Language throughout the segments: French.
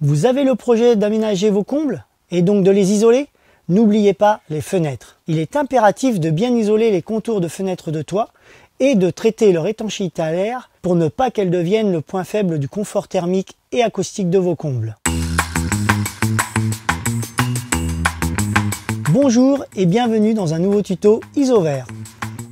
Vous avez le projet d'aménager vos combles et donc de les isoler? N'oubliez pas les fenêtres. Il est impératif de bien isoler les contours de fenêtres de toit et de traiter leur étanchéité à l'air pour ne pas qu'elles deviennent le point faible du confort thermique et acoustique de vos combles. Bonjour et bienvenue dans un nouveau tuto Isover.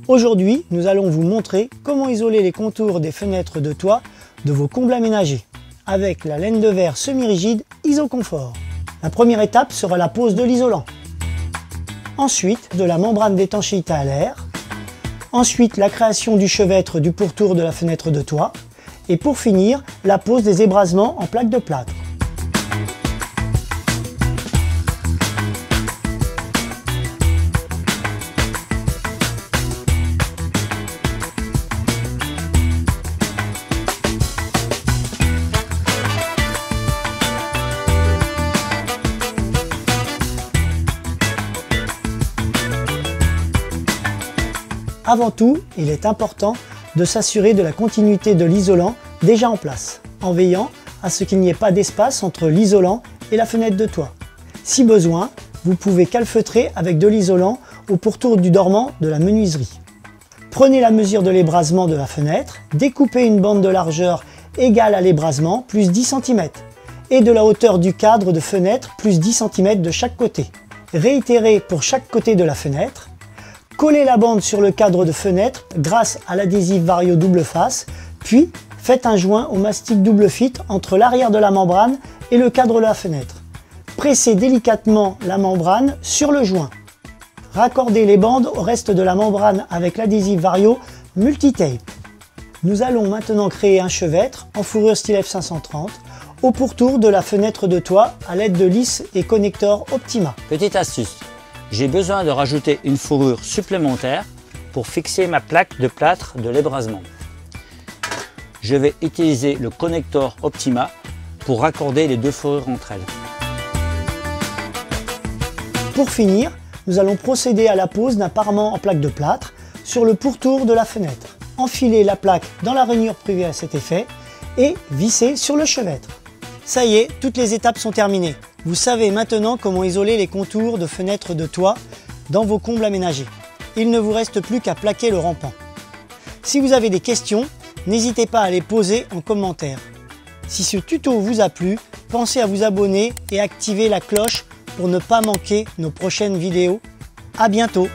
Aujourd'hui, nous allons vous montrer comment isoler les contours des fenêtres de toit de vos combles aménagés avec la laine de verre semi-rigide Isoconfort. La première étape sera la pose de l'isolant. Ensuite, de la membrane d'étanchéité à l'air. Ensuite, la création du chevêtre du pourtour de la fenêtre de toit. Et pour finir, la pose des ébrasements en plaque de plâtre. Avant tout, il est important de s'assurer de la continuité de l'isolant déjà en place, en veillant à ce qu'il n'y ait pas d'espace entre l'isolant et la fenêtre de toit. Si besoin, vous pouvez calfeutrer avec de l'isolant au pourtour du dormant de la menuiserie. Prenez la mesure de l'ébrasement de la fenêtre, découpez une bande de largeur égale à l'ébrasement plus 10 cm et de la hauteur du cadre de fenêtre plus 10 cm de chaque côté. Réitérez pour chaque côté de la fenêtre. Collez la bande sur le cadre de fenêtre grâce à l'adhésif Vario double face, puis faites un joint au mastic double fit entre l'arrière de la membrane et le cadre de la fenêtre. Pressez délicatement la membrane sur le joint. Raccordez les bandes au reste de la membrane avec l'adhésif Vario Multitape. Nous allons maintenant créer un chevêtre en fourrure Style F530 au pourtour de la fenêtre de toit à l'aide de lisses et connecteurs Optima. Petite astuce. J'ai besoin de rajouter une fourrure supplémentaire pour fixer ma plaque de plâtre de l'ébrasement. Je vais utiliser le connecteur Optima pour raccorder les deux fourrures entre elles. Pour finir, nous allons procéder à la pose d'un parement en plaque de plâtre sur le pourtour de la fenêtre. Enfilez la plaque dans la rainure privée à cet effet et vissez sur le chevêtre. Ça y est, toutes les étapes sont terminées. Vous savez maintenant comment isoler les contours de fenêtres de toit dans vos combles aménagés. Il ne vous reste plus qu'à plaquer le rampant. Si vous avez des questions, n'hésitez pas à les poser en commentaire. Si ce tuto vous a plu, pensez à vous abonner et activer la cloche pour ne pas manquer nos prochaines vidéos. À bientôt!